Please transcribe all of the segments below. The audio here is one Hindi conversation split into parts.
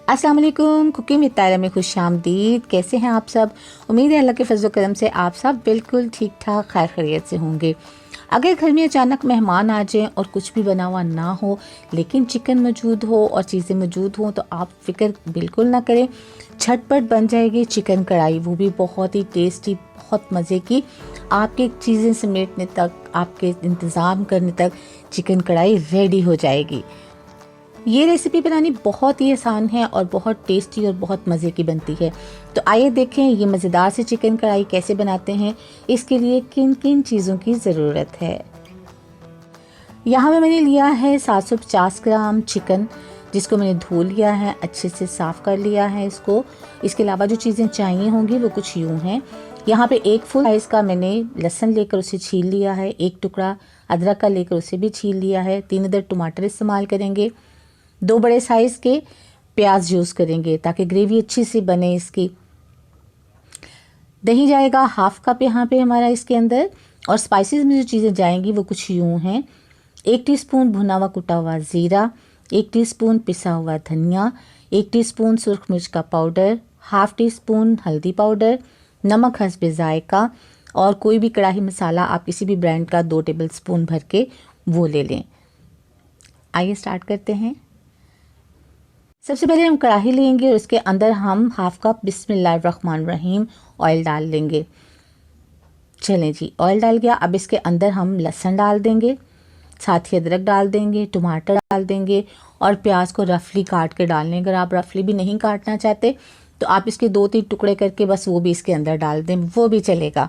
अस्सलाम वालेकुम। कुकिंग विद तायरा में खुशामदीद। कैसे हैं आप सब? उम्मीद है अल्लाह के फजल करम से आप सब बिल्कुल ठीक ठाक खैर खैरियत से होंगे। अगर घर में अचानक मेहमान आ जाएं और कुछ भी बना हुआ ना हो लेकिन चिकन मौजूद हो और चीज़ें मौजूद हों तो आप फिक्र बिल्कुल ना करें, झटपट बन जाएगी चिकन कढ़ाई, वो भी बहुत ही टेस्टी, बहुत मज़े की। आपके चीज़ें समेटने तक, आपके इंतज़ाम करने तक चिकन कढ़ाई रेडी हो जाएगी। ये रेसिपी बनानी बहुत ही आसान है और बहुत टेस्टी और बहुत मज़े की बनती है। तो आइए देखें ये मज़ेदार से चिकन कढ़ाई कैसे बनाते हैं। इसके लिए किन किन चीज़ों की ज़रूरत है। यहाँ पे मैंने लिया है 750 ग्राम चिकन, जिसको मैंने धो लिया है, अच्छे से साफ़ कर लिया है इसको। इसके अलावा जो चीज़ें चाहिए होंगी वो कुछ यूँ हैं। यहाँ पे एक फुल साइज़ का मैंने लहसुन लेकर उसे छील लिया है, एक टुकड़ा अदरक का लेकर उसे भी छील लिया है, 3 अदद टमाटर इस्तेमाल करेंगे, 2 बड़े साइज़ के प्याज यूज़ करेंगे ताकि ग्रेवी अच्छी सी बने इसकी। दही जाएगा हाफ कप यहाँ पे हमारा इसके अंदर। और स्पाइसेस में जो चीज़ें जाएंगी वो कुछ यूँ हैं। 1 टीस्पून भुना हुआ कुटा हुआ ज़ीरा, 1 टीस्पून पिसा हुआ धनिया, 1 टीस्पून सुरख मिर्च का पाउडर, हाफ टी स्पून हल्दी पाउडर, नमक हस्बे जायका, और कोई भी कढ़ाई मसाला आप किसी भी ब्रांड का 2 टेबल स्पून भर के वो ले लें। आइए स्टार्ट करते हैं। सबसे पहले हम कढ़ाई लेंगे और उसके अंदर हम हाफ कप बिस्मिल्लाहिर्रहमानिर्रहीम ऑयल डाल लेंगे। चलें जी, ऑयल डाल गया। अब इसके अंदर हम लहसुन डाल देंगे, साथ ही अदरक डाल देंगे, टमाटर डाल देंगे और प्याज को रफली काट के डाल लें। अगर आप रफली भी नहीं काटना चाहते तो आप इसके 2-3 टुकड़े करके बस वो भी इसके अंदर डाल दें, वो भी चलेगा।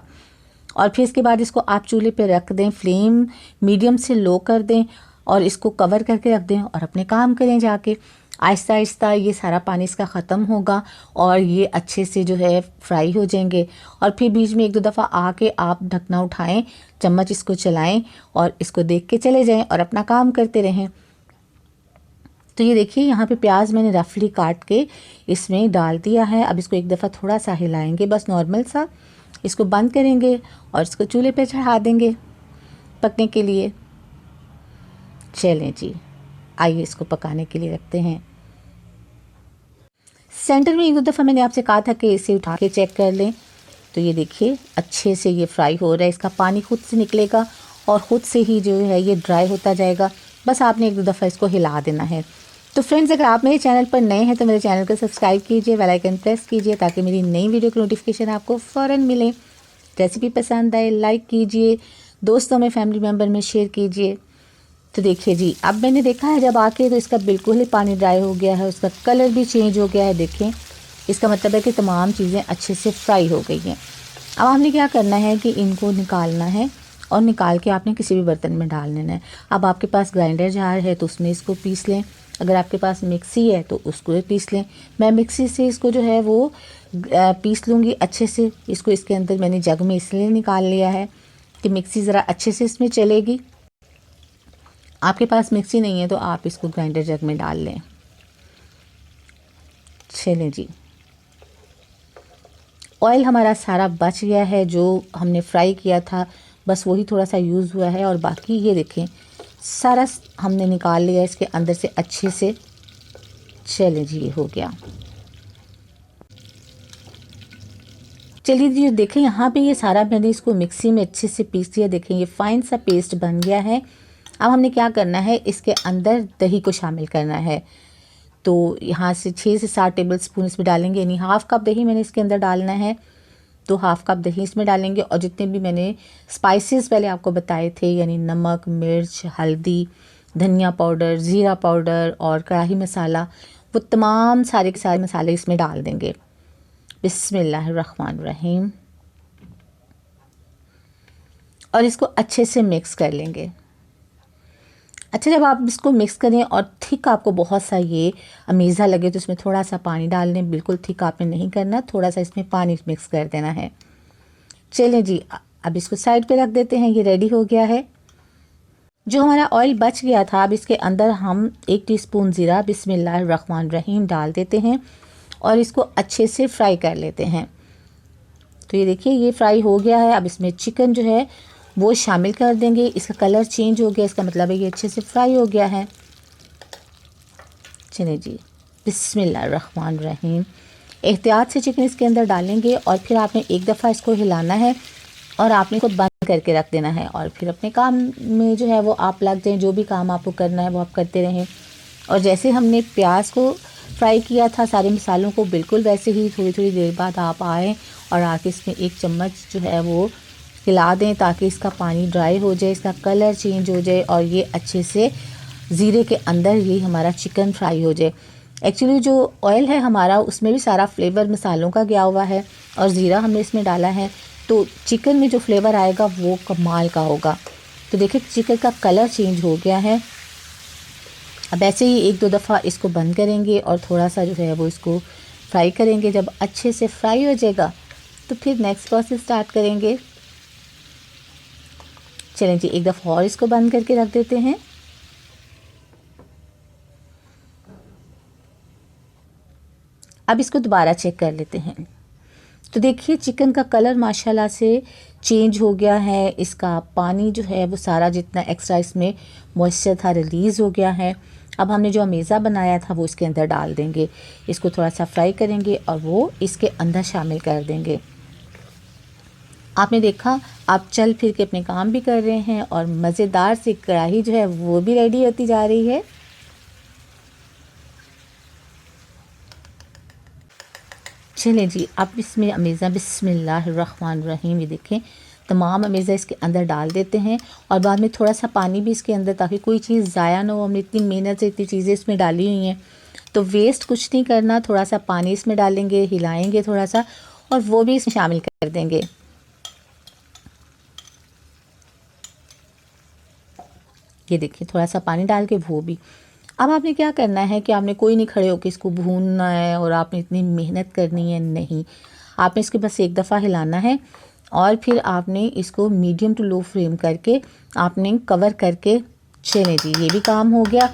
और फिर इसके बाद इसको आप चूल्हे पे रख दें, फ्लेम मीडियम से लो कर दें और इसको कवर करके रख दें और अपने काम करें जाके। आहिस्ता आहिस्ता ये सारा पानी इसका ख़त्म होगा और ये अच्छे से जो है फ्राई हो जाएंगे। और फिर बीच में 1-2 दफ़ा आके आप ढकना उठाएं, चम्मच इसको चलाएं और इसको देख के चले जाएं और अपना काम करते रहें। तो ये देखिए यहाँ पे प्याज मैंने रफली काट के इसमें डाल दिया है। अब इसको एक दफ़ा थोड़ा सा हिलाएंगे, बस नॉर्मल सा। इसको बंद करेंगे और इसको चूल्हे पे चढ़ा देंगे पकने के लिए। चलें जी, आइए इसको पकाने के लिए रखते हैं। सेंटर में 1-2 दफ़ा मैंने आपसे कहा था कि इसे उठा के चेक कर लें। तो ये देखिए अच्छे से ये फ्राई हो रहा है, इसका पानी खुद से निकलेगा और ख़ुद से ही जो है ये ड्राई होता जाएगा। बस आपने 1-2 दफ़ा इसको हिला देना है। तो फ्रेंड्स, अगर आप मेरे चैनल पर नए हैं तो मेरे चैनल को सब्सक्राइब कीजिए, बेल आइकन प्रेस कीजिए ताकि मेरी नई वीडियो की नोटिफिकेशन आपको फ़ौरन मिले। रेसिपी पसंद आए लाइक कीजिए, दोस्तों में, फैमिली मेम्बर में शेयर कीजिए। तो देखिए जी, अब मैंने देखा है जब आके तो इसका बिल्कुल ही पानी ड्राई हो गया है, उसका कलर भी चेंज हो गया है। देखें, इसका मतलब है कि तमाम चीज़ें अच्छे से फ्राई हो गई हैं। अब हमने क्या करना है कि इनको निकालना है और निकाल के आपने किसी भी बर्तन में डाल लेना है। अब आपके पास ग्राइंडर जार है तो उसमें इसको पीस लें, अगर आपके पास मिक्सी है तो उसको पीस लें। मैं मिक्सी से इसको जो है वो पीस लूँगी अच्छे से। इसको इसके अंदर मैंने जग में इसलिए निकाल लिया है कि मिक्सी ज़रा अच्छे से इसमें चलेगी। आपके पास मिक्सी नहीं है तो आप इसको ग्राइंडर जग में डाल लें। चलें जी, ऑयल हमारा सारा बच गया है, जो हमने फ्राई किया था बस वही थोड़ा सा यूज़ हुआ है और बाकी ये देखें सारा हमने निकाल लिया इसके अंदर से अच्छे से। चलें जी, ये हो गया। चलिए जी, देखें यहाँ पे ये सारा मैंने इसको मिक्सी में अच्छे से पीस दिया। देखें ये फाइन सा पेस्ट बन गया है। अब हमने क्या करना है, इसके अंदर दही को शामिल करना है। तो यहाँ से 6 से 7 टेबल स्पून इसमें डालेंगे, यानी हाफ़ कप दही मैंने इसके अंदर डालना है। तो हाफ़ कप दही इसमें डालेंगे और जितने भी मैंने स्पाइसेस पहले आपको बताए थे, यानी नमक, मिर्च, हल्दी, धनिया पाउडर, ज़ीरा पाउडर और कढ़ाई मसाला, वो तमाम सारे के सारे मसाले इसमें डाल देंगे। बिस्मिल्लाहिर्रहमानिर्रहीम। और इसको अच्छे से मिक्स कर लेंगे। अच्छा, जब आप इसको मिक्स करें और थिक आपको बहुत सा ये अमेज़ा लगे तो इसमें थोड़ा सा पानी डाल दें। बिल्कुल थिक आपने नहीं करना, थोड़ा सा इसमें पानी मिक्स कर देना है। चलें जी, अब इसको साइड पे रख देते हैं। ये रेडी हो गया है। जो हमारा ऑयल बच गया था, अब इसके अंदर हम 1 टीस्पून ज़ीरा बिस्मिल्लाहिर्रहमानिर्रहीम डाल देते हैं और इसको अच्छे से फ्राई कर लेते हैं। तो ये देखिए ये फ्राई हो गया है। अब इसमें चिकन जो है वो शामिल कर देंगे। इसका कलर चेंज हो गया, इसका मतलब है ये अच्छे से फ्राई हो गया है। चलिए जी, बिस्मिल्लाहिर्रहमानिर्रहीम। एहतियात से चिकन इसके अंदर डालेंगे और फिर आपने एक दफ़ा इसको हिलाना है और आपने इसको बंद करके रख देना है और फिर अपने काम में जो है वो आप लग जाएं। जो भी काम आपको करना है वो आप करते रहें। और जैसे हमने प्याज को फ्राई किया था सारे मसालों को, बिल्कुल वैसे ही थोड़ी थोड़ी देर बाद आप आएँ और आके इसमें एक चम्मच जो है वो हिला दें ताकि इसका पानी ड्राई हो जाए, इसका कलर चेंज हो जाए और ये अच्छे से ज़ीरे के अंदर ही हमारा चिकन फ्राई हो जाए। एक्चुअली जो ऑयल है हमारा उसमें भी सारा फ्लेवर मसालों का गया हुआ है और ज़ीरा हमने इसमें डाला है, तो चिकन में जो फ्लेवर आएगा वो कमाल का होगा। तो देखिए चिकन का कलर चेंज हो गया है। अब ऐसे ही एक दो दफ़ा इसको बंद करेंगे और थोड़ा सा जो है वो इसको फ्राई करेंगे। जब अच्छे से फ्राई हो जाएगा तो फिर नेक्स्ट प्रोसेस स्टार्ट करेंगे। चलें जी, एक दफ़ा और इसको बंद करके रख देते हैं। अब इसको दोबारा चेक कर लेते हैं। तो देखिए चिकन का कलर माशाल्लाह से चेंज हो गया है। इसका पानी जो है वो सारा जितना एक्स्ट्रा इसमें मॉइस्चर था रिलीज़ हो गया है। अब हमने जो अमेज़ा बनाया था वो इसके अंदर डाल देंगे। इसको थोड़ा सा फ्राई करेंगे और वो इसके अंदर शामिल कर देंगे। आपने देखा आप चल फिर के अपने काम भी कर रहे हैं और मज़ेदार सी कढ़ाई जो है वो भी रेडी होती जा रही है। चलें जी, अब इसमें अमेज़ा बिस्मिल्लाहिर्रहमानिर्रहीम, ये देखें तमाम अमेज़ा इसके अंदर डाल देते हैं और बाद में थोड़ा सा पानी भी इसके अंदर ताकि कोई चीज़ ज़ाया ना हो। हमने इतनी मेहनत से इतनी चीज़ें इसमें डाली हुई हैं तो वेस्ट कुछ नहीं करना। थोड़ा सा पानी इसमें डालेंगे, हिलाएंगे थोड़ा सा और वो भी इसमें शामिल कर देंगे। ये देखिए थोड़ा सा पानी डाल के वो भी। अब आपने क्या करना है कि आपने कोई नहीं खड़े होकर इसको भूनना है और आपने इतनी मेहनत करनी है, नहीं। आपने इसके बस एक दफ़ा हिलाना है और फिर आपने इसको मीडियम टू लो फ्लेम करके आपने कवर करके, चलें जी ये भी काम हो गया।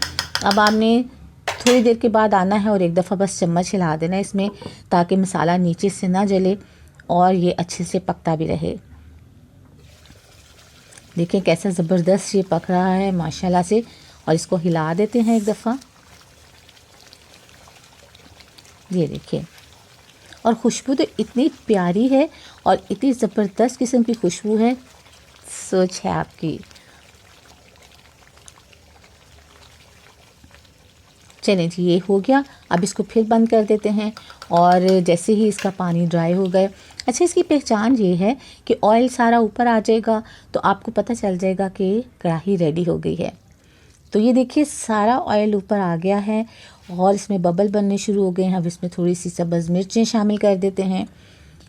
अब आपने थोड़ी देर के बाद आना है और एक दफ़ा बस चम्मच हिला देना है इसमें ताकि मसाला नीचे से ना जले और ये अच्छे से पकता भी रहे। देखिए कैसा ज़बरदस्त ये पक रहा है माशाल्लाह से। और इसको हिला देते हैं एक दफ़ा। ये देखिए और खुशबू तो इतनी प्यारी है और इतनी ज़बरदस्त किस्म की खुशबू है, सोच है आपकी। चलें जी ये हो गया। अब इसको फिर बंद कर देते हैं और जैसे ही इसका पानी ड्राई हो गए, अच्छा इसकी पहचान ये है कि ऑयल सारा ऊपर आ जाएगा तो आपको पता चल जाएगा कि कढ़ाई रेडी हो गई है। तो ये देखिए सारा ऑयल ऊपर आ गया है और इसमें बबल बनने शुरू हो गए हैं। अब इसमें थोड़ी सी सब्ज़ मिर्चें शामिल कर देते हैं,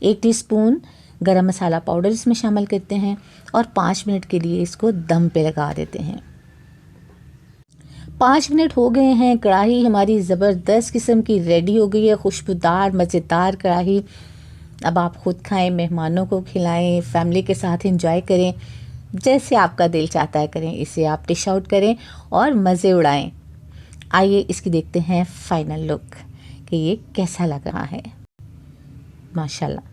1 टीस्पून गरम मसाला पाउडर इसमें शामिल करते हैं और 5 मिनट के लिए इसको दम पे लगा देते हैं। 5 मिनट हो गए हैं, कढ़ाई हमारी ज़बरदस्त किस्म की रेडी हो गई है, खुशबूदार मज़ेदार कढ़ाई। अब आप ख़ुद खाएं, मेहमानों को खिलाएं, फैमिली के साथ एंजॉय करें, जैसे आपका दिल चाहता है करें। इसे आप डिश आउट करें और मज़े उड़ाएं। आइए इसकी देखते हैं फाइनल लुक कि ये कैसा लग रहा है। माशाल्लाह।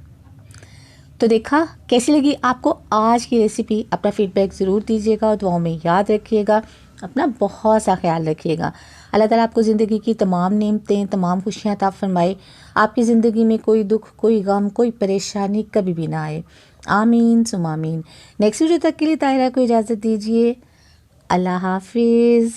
तो देखा कैसी लगी आपको आज की रेसिपी। अपना फीडबैक ज़रूर दीजिएगा और दुआओं में याद रखिएगा। अपना बहुत सा ख्याल रखिएगा। अल्लाह ताला आपको ज़िंदगी की तमाम नेमतें, तमाम खुशियाँ अता फरमाए। आपकी ज़िंदगी में कोई दुख, कोई गम, कोई परेशानी कभी भी ना आए। आमीन सुम आमीन। नेक्स्ट वीडियो तक के लिए ताहिरा को इजाज़त दीजिए। अल्लाह हाफिज़।